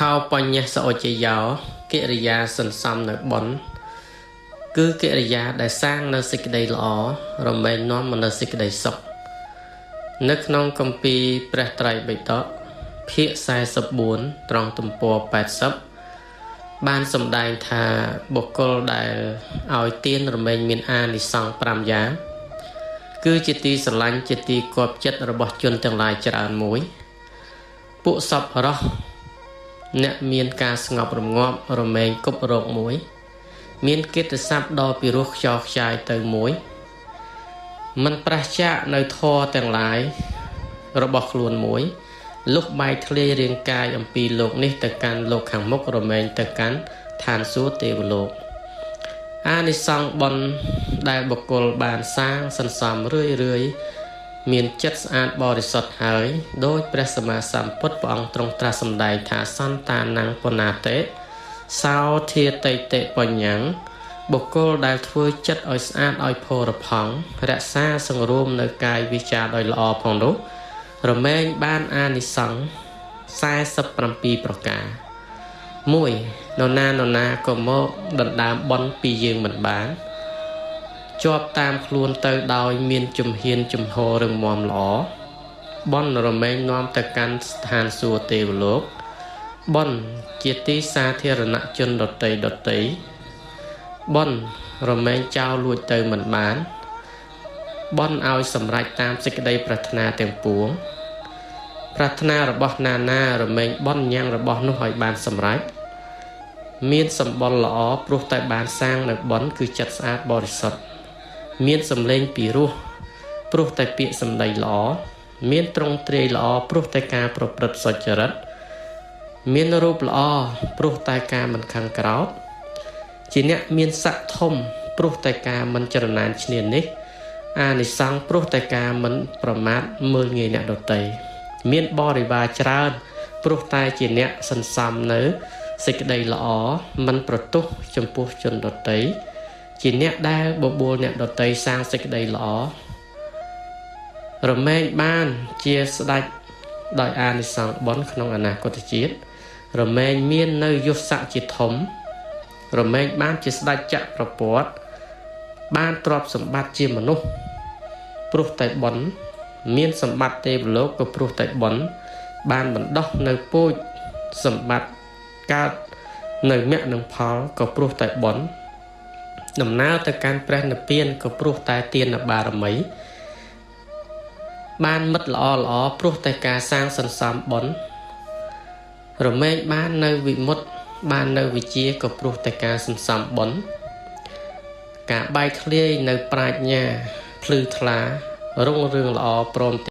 khao panya sa ochayoកិរិយាសន្សំនៅបនគឺកិរិយាដែលសាងនៅសេចក្តីល្អរមែងនាំមកនូវសេចក្តីសុខនៅក្នុងគម្ពីរព្រះត្រៃបិដកភាគ44ត្រង់ទំព័រ80បានសម្ដែងថាបុគ្គលដែលឲ្យទានរមែងមានអានិសង្ស5យ៉ាងគឺជាទីស្រឡាញ់ជាទីគប់ចិត្តរបស់ជនទាំងឡាយច្រើនមួយពួកសប្បុរសអ្នកមានការស្ងប់រងាប់រមែងគប់រោគមួយមានកិត្តិស័ព្ទដ៏ពិរោះខ្យល់ខ្ចាយទៅមួយមិនប្រះចាកនៅធម៌ទាំងឡាយរបស់ខ្លួនមួយលុះបែកធ្លាយរាងកាយអំពីលោកនេះទៅកាន់លោកខាងមុខរមែងទៅកាន់ឋានសួគ៌ទេវលោកអានិសង្សបុណ្យដែលបុគ្គលបានសាងសន្សំរឿយមានចិត្តស្អាតបរិសុទ្ធហើយដោយព្រះសម្មាសម្ពុទ្ធព្រះអង្គទ្រង់ត្រាស់សម្ដែងថាសន្តានាងពុណាតេសោធាតិតិបញ្ញੰបុគ្គលដែលធ្វើចិត្តឲ្យស្អាតឲ្យផរផង់រក្សាសង្រួមនៅកាយវិចារឲ្យល្អផងនោះរមែងបានអានិសង្ស47ប្រការ1នរណាក៏មកដណ្ដើមបន់ពីយើងមិនបានជាប់តាមខ្លួនទៅដោយមានជំហានជំហររឹងមាំល្អបន់រមែងនាំទៅកាន់ស្ថានសួគ៌ទេវលោកបន់ជាទីសាធារណជនដតីបន់រមែងចោលលួចទៅមិនបានបន់ឲ្យសម្រេចតាមសេចក្តីប្រាថ្នាទាំងពួងប្រាថ្នារបស់ណារមែងបន់ញ៉ាំងរបស់នោះឲ្យបានសម្រេចមានសម្បុរល្អព្រោះតែបានសាងនៅបន់គឺចិត្តស្អាតបរិសុទ្ធមានសម្លេងពីរោះព្រោះតែពាក្យសម្ដីល្អមានទ្រង់ទ្រាយល្អព្រោះតែការប្រព្រឹត្តសុចរិតមានរូបល្អព្រោះតែការមិនខឹងក្រោធជាអ្នកមានស័ក្តិធំព្រោះតែការមិនចរណានឈ្នានីសអានិសង្សព្រោះតែការមិនប្រមាថមើលងាយអ្នកដទៃមានបរិវារច្រើនព្រោះតែជាអ្នកសន្សំនៅសេចក្តីល្អមិនប្រទោសចំពោះជនដទៃជាអ្នកដែលបបួលអ្នកដទៃសាងសេចក្តីល្អរមែងបានជាស្ដេចដោយអានិសង្សបុណ្យក្នុងអនាគតជាតិរមែងមាននៅយសស័ក្តិជាធំរមែងបានជាស្ដេចចក្រពត្តិបានទ្រព្យសម្បត្តិជាមនុស្សព្រោះតែបុណ្យមានសម្បត្តិទេវលោកក៏ព្រោះតែបុណ្យបានបណ្ដោះនៅពូជសម្បត្តិកើតនៅមគ្គនឹងផលក៏ព្រោះតែបុណ្យដំណើរទៅកាន់ព្រះនិព្វានក៏ព្រោះតែទានបារមីបានមិត្តល្អព្រោះតែការសាងសន្សំបុណ្យរមែងបាននៅវិមុតតិបាននៅវិជាក៏ព្រោះតែការសន្សំបុណ្យការបែកធ្លាយនៅប្រាជ្ញាភ្លឺថ្លារុងរឿងល្អព្រម